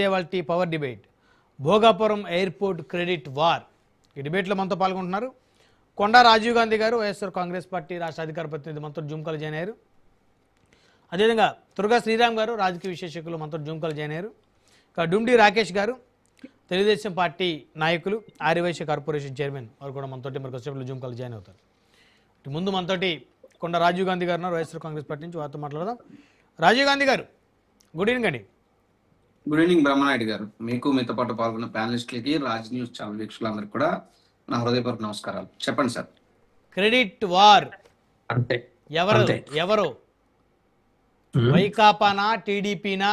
ఇవాల్టి power debate Bhogapuram airport credit war. ఈ డిబేట్లో మనతో పాల్గొంటున్నారు కొండా రాజీవ్ గాంధీ గారు, వైఎస్ఆర్ కాంగ్రెస్ పార్టీ రాష్ట్ర అధికార ప్రతినిధి, మనతో జూమ్ కాల్ జాయిన్ అయ్యారు. అదేవిధంగా తుర్గా శ్రీరామ్ గారు, రాజకీయ విశ్లేషకులు, మనతో జూమ్ కాల్ జాయిన్ అయ్యారు. ఇక డుమ్డి రాకేష్ గారు, తెలుగుదేశం పార్టీ నాయకులు, ఆర్యవైశ్య కార్పొరేషన్ చైర్మన్, వారు కూడా మనతోటి మరి కొద్దిసేపట్లో జూమ్ కాల్ జాయిన్ అవుతారు. ముందు మనతోటి కొండా రాజీవ్ గాంధీ గారు ఉన్నారు, వైఎస్ఆర్ కాంగ్రెస్ పార్టీ నుంచి, వారితో మాట్లాడదాం. రాజీవ్ గాంధీ గారు, గుడ్ ఈవినింగ్ అండి. గుడ్ ఈవినింగ్ బ్రహ్మనాయుడు గారు. మీకు మీతో పాటు పాల్గొన్న ప్యానలిస్టులకి, రాజ్ న్యూస్ ఛానల్ వీక్షకులందరికీ కూడా నా హృదయపూర్వక నమస్కారాలు. చెప్పండి సార్. క్రెడిట్ వార్ అంటే ఎవరు వైకాపానా, టీడీపీనా?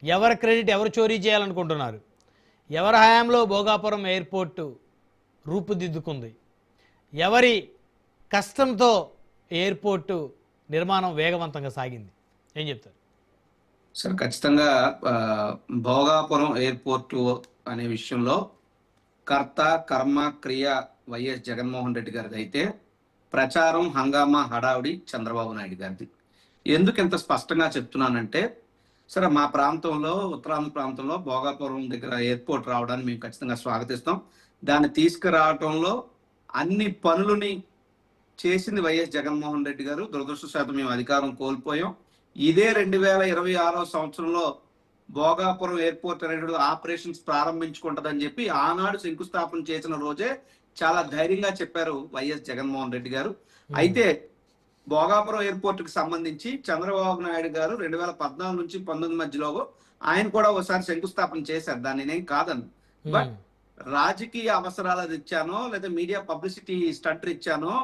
ఎవరి క్రెడిట్ ఎవరు చోరీ చేయాలనుకుంటున్నారు? ఎవరి హయాంలో భోగాపురం ఎయిర్పోర్టు రూపుదిద్దుకుంది? ఎవరి కష్టంతో ఎయిర్పోర్టు నిర్మాణం వేగవంతంగా సాగింది? ఏం చెప్తారు సార్? ఖచ్చితంగా భోగాపురం ఎయిర్పోర్టు అనే విషయంలో కర్త కర్మ క్రియ వైఎస్ జగన్మోహన్ రెడ్డి గారిది అయితే, ప్రచారం హంగామా హడావుడి చంద్రబాబు నాయుడు గారిది. ఎందుకు ఇంత స్పష్టంగా చెప్తున్నానంటే, సరే మా ప్రాంతంలో, ఉత్తరాంధ్ర ప్రాంతంలో భోగాపురం దగ్గర ఎయిర్పోర్ట్ రావడాన్ని మేము ఖచ్చితంగా స్వాగతిస్తాం. దాన్ని తీసుకురావడంలో అన్ని పనులని చేసింది వైఎస్ జగన్మోహన్ రెడ్డి గారు. దురదృష్టవశాత్తు మేము అధికారం కోల్పోయాం. ఇదే 2026 సంవత్సరంలో భోగాపురం ఎయిర్పోర్ట్ అనేటువంటి ఆపరేషన్స్ ప్రారంభించుకుంటుందని చెప్పి ఆనాడు శంకుస్థాపన చేసిన రోజే చాలా ధైర్యంగా చెప్పారు వైఎస్ జగన్మోహన్ రెడ్డి గారు. అయితే భోగాపురం ఎయిర్పోర్ట్ కి సంబంధించి చంద్రబాబు నాయుడు గారు 2014 నుంచి 19 మధ్యలో ఆయన కూడా ఒకసారి శంకుస్థాపన చేశారు. దాన్ని నేను కాదను. బట్ రాజకీయ అవసరాల రీత్యానో లేదా మీడియా పబ్లిసిటీ స్టంట్ రీత్యానో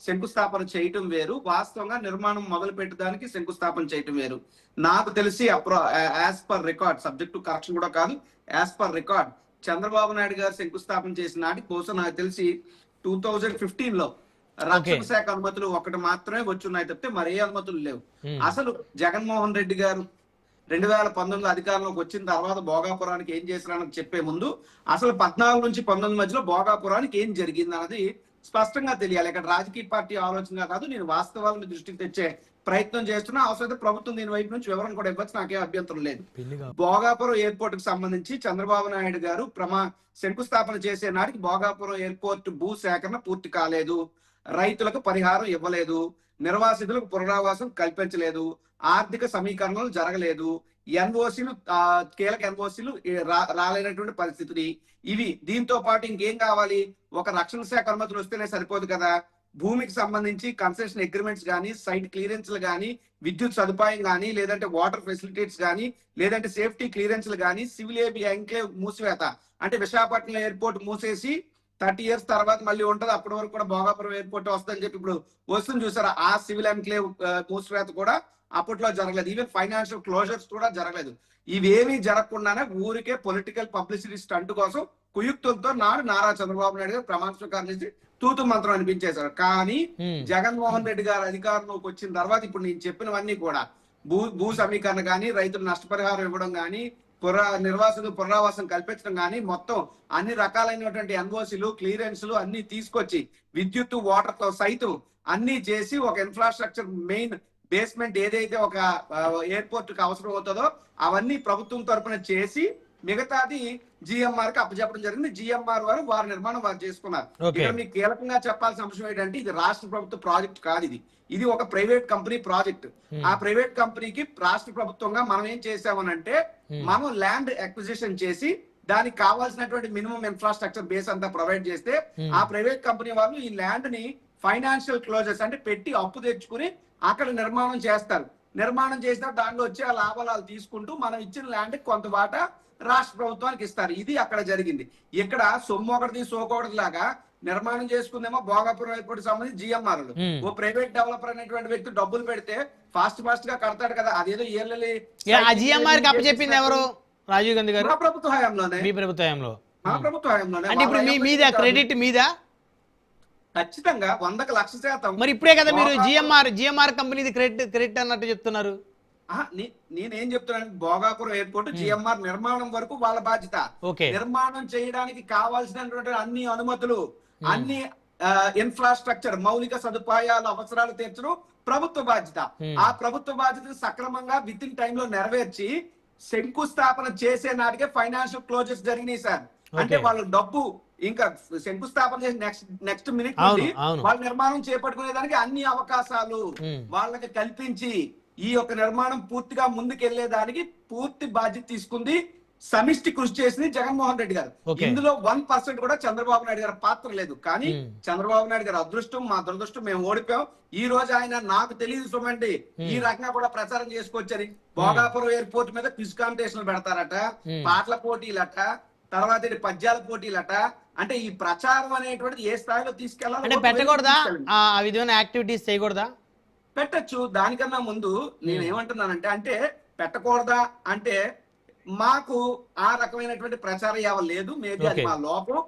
శంకుస్థాపన చేయటం వేరు, వాస్తవంగా నిర్మాణం మొదలు పెట్టడానికి శంకుస్థాపన చేయటం వేరు. నాకు తెలిసి as per record, subject to correction కూడా కాదు, as per record Chandrababu Naidu గారు శంకుస్థాపన చేసిన నాటి కోసం నాకు తెలిసి 2015లో రక్షణ శాఖ అనుమతులు ఒకటి మాత్రమే వచ్చున్నాయి తప్పితే మరే అనుమతులు లేవు. అసలు జగన్మోహన్ రెడ్డి గారు 2019 అధికారంలోకి వచ్చిన తర్వాత భోగాపురానికి ఏం చేసినారని చెప్పే ముందు అసలు 14 నుంచి 19 మధ్యలో భోగాపురానికి ఏం జరిగింది అన్నది స్పష్టంగా తెలియాలి. ఇక్కడ రాజకీయ పార్టీ ఆలోచనగా కాదు, నేను వాస్తవాలను దృష్టికి తెచ్చే ప్రయత్నం చేస్తున్నా. అవసరమైతే ప్రభుత్వం దీని వైపు నుంచి వివరణ కూడా ఇవ్వచ్చు, నాకేం అభ్యంతరం లేదు. భోగాపురం ఎయిర్పోర్ట్ కి సంబంధించి చంద్రబాబు నాయుడు గారు శంకుస్థాపన చేసే నాటికి భోగాపురం ఎయిర్పోర్ట్ భూ సేకరణ పూర్తి కాలేదు, రైతులకు పరిహారం ఇవ్వలేదు, నిర్వాసితులకు పునరావాసం కల్పించలేదు, ఆర్థిక సమీకరణలు జరగలేదు, ఎన్ఓసీలు కీలక ఎన్ఓసీలు రాలేనటువంటి పరిస్థితిని ఇవి. దీంతో పాటు ఇంకేం కావాలి? ఒక రక్షణ శాఖ అనుమతులు వస్తేనే సరిపోదు కదా, భూమికి సంబంధించి కన్సెషన్ అగ్రిమెంట్స్ కానీ, సైట్ క్లియరెన్స్లు కానీ, విద్యుత్ సదుపాయం కానీ, లేదంటే వాటర్ ఫెసిలిటీస్ కానీ, లేదంటే సేఫ్టీ క్లియరెన్స్లు కానీ, సివిల్ ఎంక్లేవ్ మూసివేత అంటే విశాఖపట్నం ఎయిర్పోర్ట్ మూసేసి 30 years తర్వాత మళ్ళీ ఉంటది, అప్పటి వరకు కూడా భోగాపురం ఎయిర్పోర్ట్ వస్తుందని చెప్పి ఇప్పుడు వస్తుంది చూసారా, ఆ సివిల్ ఎంక్లేవ్ మూసివేత కూడా అప్పట్లో జరగలేదు. ఈవెన్ ఫైనాన్షియల్ క్లోజర్స్ కూడా జరగలేదు. ఇవేమీ జరగకుండానే ఊరికే పొలిటికల్ పబ్లిసిటీ స్టంట్ కోసం కుయుక్తులతో నారా చంద్రబాబు నాయుడు గారు ప్రమాణ స్వీకారం చేసి తూతు మంత్రం అనిపించేశారు. కానీ జగన్మోహన్ రెడ్డి గారు అధికారంలోకి వచ్చిన తర్వాత ఇప్పుడు నేను చెప్పినవన్నీ కూడా భూ సమీకరణ కానీ, రైతులు నష్టపరిహారం ఇవ్వడం కానీ, నిర్వాసితులు పునరావాసం కల్పించడం కానీ, మొత్తం అన్ని రకాలైనటువంటి ఎన్ఓసీలు క్లియరెన్స్లు అన్ని తీసుకొచ్చి విద్యుత్ వాటర్ తో సైతం అన్ని చేసి ఒక ఇన్ఫ్రాస్ట్రక్చర్ మెయిన్ బేస్మెంట్ ఏదైతే ఒక ఎయిర్పోర్ట్ కి అవసరం అవుతుందో అవన్నీ ప్రభుత్వం తరఫున చేసి మిగతాది జిఎంఆర్ కి అప్పచెప్పడం జరిగింది. జిఎంఆర్ వారి నిర్మాణం వారు చేసుకున్నారు. ఇక్కడ మీకు కీలకంగా చెప్పాల్సిన అంశం ఏంటంటే, ఇది రాష్ట్ర ప్రభుత్వ ప్రాజెక్ట్ కాదు, ఇది ఒక ప్రైవేట్ కంపెనీ ప్రాజెక్ట్. ఆ ప్రైవేట్ కంపెనీకి రాష్ట్ర ప్రభుత్వంగా మనం ఏం చేసామనంటే, మనం ల్యాండ్ అక్విజిషన్ చేసి దానికి కావాల్సినటువంటి మినిమం ఇన్ఫ్రాస్ట్రక్చర్ బేస్ అంతా ప్రొవైడ్ చేస్తే, ఆ ప్రైవేట్ కంపెనీ వాళ్ళు ఈ ల్యాండ్ ని ఫైనాన్షియల్ క్లోజర్స్ అంటే పెట్టి అప్పు తెచ్చుకుని అక్కడ నిర్మాణం చేస్తారు. నిర్మాణం చేసిన దాంట్లో వచ్చి ఆ లాభాలు తీసుకుంటూ మనం ఇచ్చిన ల్యాండ్ కొంత వాటా రాష్ట్ర ప్రభుత్వానికి ఇస్తారు. ఇది అక్కడ జరిగింది. ఇక్కడ సొమ్ము ఒకటిది సోకొకటి లాగా నిర్మాణం చేసుకుందేమో భోగాపురం ఎయిర్పోర్ట్ సంబంధించి జిఎంఆర్ ఓ ప్రైవేట్ డెవలపర్ అనేటువంటి వ్యక్తి డబ్బులు పెడితే ఫాస్ట్ గా కడతాడు కదా, అదేదో చెప్పింది ఎవరు? రాజీవ్ గాంధీ గారు. మా ప్రభుత్వ హయాంలోనే. మీ ప్రభుత్వ హయాంలో? మా ప్రభుత్వ హయాంలోనే. అంటే ఇప్పుడు మీద క్రెడిట్ మీద ఖచ్చితంగా 100% మరి ఇప్పుడే కదా మీరు జిఎంఆర్ కంపెనీది క్రెడిట్ అన్నట్టు చెప్తున్నారు. నేనేం చెప్తున్నాను, భోగాపురం ఎయిర్పోర్ట్ జిఎంఆర్ నిర్మాణం వరకు వాళ్ళ బాధ్యత. నిర్మాణం చేయడానికి కావాల్సినటువంటి అన్ని అనుమతులు, అన్ని ఇన్ఫ్రాస్ట్రక్చర్ మౌలిక సదుపాయాల అవసరాలు తీర్చడం ప్రభుత్వ బాధ్యత. ఆ ప్రభుత్వ బాధ్యతను సక్రమంగా విత్ ఇన్ టైంలో నెరవేర్చి శంకుస్థాపన చేసే నాటికే ఫైనాన్షియల్ క్లోజర్స్ జరిగినాయి సార్. అంటే వాళ్ళ డబ్బు ఇంకా శంకుస్థాపన చేసి నెక్స్ట్ మినిట్ నుండి వాళ్ళ నిర్మాణం చేపట్టుకునేదానికి అన్ని అవకాశాలు వాళ్ళకి కల్పించి ఈ యొక్క నిర్మాణం పూర్తిగా ముందుకెళ్లేదానికి పూర్తి బాధ్యత తీసుకుంది, సమిష్టి కృషి చేసింది జగన్మోహన్ రెడ్డి గారు. ఇందులో 1% కూడా చంద్రబాబు నాయుడు గారి పాత్ర లేదు. కానీ చంద్రబాబు నాయుడు గారి అదృష్టం, మా దురదృష్టం, మేము ఓడిపోయాం. ఈ రోజు ఆయన నాకు తెలియదు సుమండి ఈ రకంగా కూడా ప్రచారం చేసుకొచ్చారు. భోగాపురం ఎయిర్పోర్ట్ మీద క్విజ్ కాంపిటీషన్లు పెడతారట, పాటల పోటీలట, తర్వాత పద్యాల పోటీలట. అంటే ఈ ప్రచారం అనేటువంటిది ఏ స్థాయిలో తీసుకెళ్ళాలి, పెట్టకూడదా? ఆ విధమైన యాక్టివిటీస్ చేయకూడదా? పెట్టచ్చు. దానికన్నా ముందు నేను ఏమంటున్నానంటే, అంటే పెట్టకూడదా అంటే మాకు ఆ రకమైనటువంటి ప్రచార యావ లేదు. మేబీ అది మా లోపం,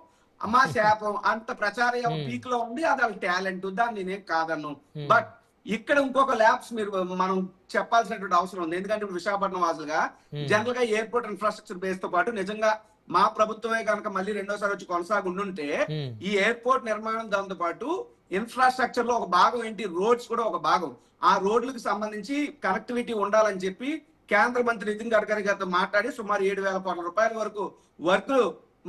మా శాపం. అంత ప్రచార యావ పీక్ లో ఉంది, అది వాళ్ళ టాలెంట్, దాన్ని నేనేం కాదన్ను. బట్ ఇక్కడ ఇంకొక ల్యాబ్స్ మనం చెప్పాల్సినటువంటి అవసరం ఉంది. ఎందుకంటే ఇప్పుడు విశాఖపట్నం వాసులుగా జనరల్ గా ఎయిర్పోర్ట్ ఇన్ఫ్రాస్ట్రక్చర్ బేస్ తో పాటు నిజంగా మా ప్రభుత్వమే కనుక మళ్ళీ రెండోసారి వచ్చి కొనసాగుండుంటే ఈ ఎయిర్పోర్ట్ నిర్మాణం దాంతో పాటు ఇన్ఫ్రాస్ట్రక్చర్ లో ఒక భాగం ఏంటి, రోడ్స్ కూడా ఒక భాగం. ఆ రోడ్లకు సంబంధించి కనెక్టివిటీ ఉండాలని చెప్పి కేంద్ర మంత్రి నితిన్ గడ్కరీ గారితో మాట్లాడి సుమారు 7,000 కోట్ల రూపాయల వరకు వర్క్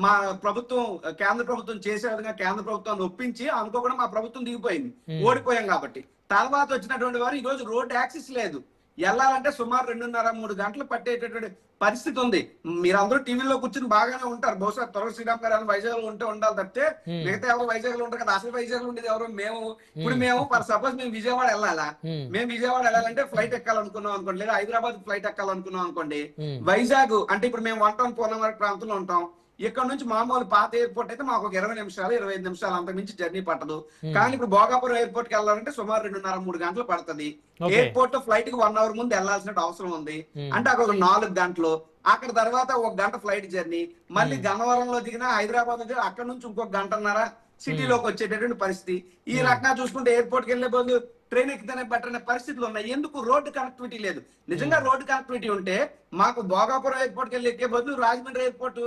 మా ప్రభుత్వం, కేంద్ర ప్రభుత్వం చేసే విధంగా కేంద్ర ప్రభుత్వాన్ని ఒప్పించి అనుకోకుండా మా ప్రభుత్వం దిగిపోయింది, ఓడిపోయాం కాబట్టి. తర్వాత వచ్చినటువంటి వారు ఈ రోజు రోడ్ యాక్సెస్ లేదు. వెళ్ళాలంటే సుమారు 2.5-3 గంటలు పట్టేటటువంటి పరిస్థితి ఉంది. మీరందరూ టీవీలో కూర్చుని బాగానే ఉంటారు. బహుశా త్వరగా శ్రీరామ్ గారు వైజాగ్ లో ఉండాలి తప్పితే మిగతా ఎవరు వైజాగ్ లో ఉంటారు కదా. అసలు వైజాగ్ లో ఉండేది ఎవరు? మేము. ఇప్పుడు మేము సపోజ్ మేము విజయవాడ వెళ్ళాలా, మేము విజయవాడ వెళ్ళాలంటే ఫ్లైట్ ఎక్కాలనుకున్నాం అనుకోండి, లేదా హైదరాబాద్ ఫ్లైట్ ఎక్కాలనుకున్నాం అనుకోండి, వైజాగ్ అంటే ఇప్పుడు మేము 1 టౌన్ పోలం వరకు ప్రాంతంలో ఉంటాం. ఇక్కడ నుంచి మామూలు పాత ఎయిర్పోర్ట్ అయితే మాకు ఒక 20 నిమిషాలు 25 నిమిషాలు అంతకు మించి జర్నీ పట్టదు. కానీ ఇప్పుడు భోగాపురం ఎయిర్పోర్ట్ కి వెళ్ళాలంటే సుమారు 2.5-3 గంటలు పడుతుంది. ఎయిర్పోర్ట్ లో ఫ్లైట్ కి 1 అవర్ ముందు వెళ్లాల్సిన అవసరం ఉంది. అంటే అక్కడ ఒక 4 గంటలు, అక్కడ తర్వాత 1 గంట ఫ్లైట్ జర్నీ, మళ్ళీ గన్నవరంలో దిగినా హైదరాబాద్ నుంచి అక్కడ నుంచి ఇంకొక 1.5 గంటన్నర సిటీలోకి వచ్చేటటువంటి పరిస్థితి. ఈ రకంగా చూసుకుంటే ఎయిర్పోర్ట్ కి వెళ్లే బదులు ట్రైన్ ఎక్కితేనే బెటర్ అనే పరిస్థితులు ఉన్నాయి. ఎందుకు? రోడ్డు కనెక్టివిటీ లేదు. నిజంగా రోడ్డు కనెక్టివిటీ ఉంటే మాకు భోగాపురం ఎయిర్పోర్ట్ కి వెళ్ళి ఎక్కే బదులు రాజమండ్రి ఎయిర్పోర్ట్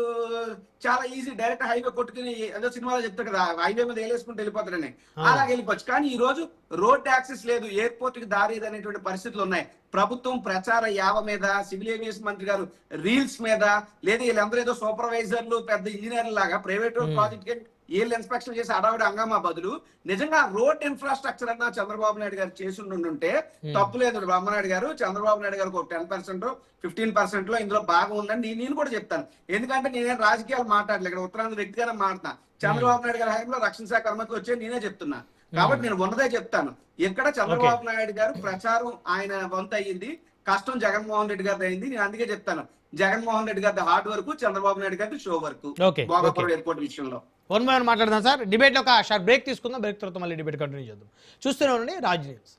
చాలా ఈజీ, డైరెక్ట్ హైవే కొట్టుకుని ఏదో సినిమాలో చెప్తారు కదా, హైవే మీద వేలేసుకుంటూ వెళ్ళిపోతారని, అలా వెళ్ళిపోవచ్చు. కానీ ఈ రోజు రోడ్ యాక్సెస్ లేదు, ఎయిర్పోర్ట్ కి దారి అనేటువంటి పరిస్థితులు ఉన్నాయి. ప్రభుత్వం ప్రచార యావ మీద, సివిల్ ఏవియేషన్ మంత్రి గారు రీల్స్ మీద, లేదా వీళ్ళందరూ ఏదో సూపర్వైజర్లు పెద్ద ఇంజనీర్ల లాగా ప్రైవేట్ ప్రాజెక్ట్ కి వీళ్ళు ఇన్స్పెక్షన్ చేసి అడవిడ హంగామా బదులు నిజంగా రోడ్ ఇన్ఫ్రాస్ట్రక్చర్ అన్నా చంద్రబాబు నాయుడు గారు చేసి ఉంటే తప్పులేదు. బ్రహ్మనాయుడు గారు, చంద్రబాబు నాయుడు గారికి ఒక 10% 15% లో ఇందులో భాగం ఉందని నేను కూడా చెప్తాను. ఎందుకంటే నేనేం రాజకీయాలు మాట్లాడలేదు, ఇక్కడ ఉత్తరాంధ్ర వ్యక్తిగానే మాట్లాడుతున్నా. చంద్రబాబు నాయుడు గారి హయాంలో రక్షణ శాఖ అనుమతి వచ్చే నేనే చెప్తున్నా. కాబట్టి నేను ఉన్నదే చెప్తాను. ఎక్కడ చంద్రబాబు నాయుడు గారు ప్రచారం ఆయన వంతు అయ్యింది, కష్టం జగన్మోహన్ రెడ్డి గారిది అయింది. నేను అందుకే చెప్తాను, జగన్మోహన్ రెడ్డి గారి హార్డ్ వర్క్, చంద్రబాబు నాయుడు గారి షో వర్క్ భోగాపురం ఎయిర్పోర్ట్ విషయంలో. వన్ బై వన్ మాట్లాడదాం సార్. డిబేట్ లో ఒక షార్ట్ బ్రేక్ తీసుకుందాం. బ్రేక్ తర్వాత మళ్ళీ డిబేట్ కంటిన్యూ చేద్దాం. చూస్తూనే ఉండండి రాజ్ న్యూస్.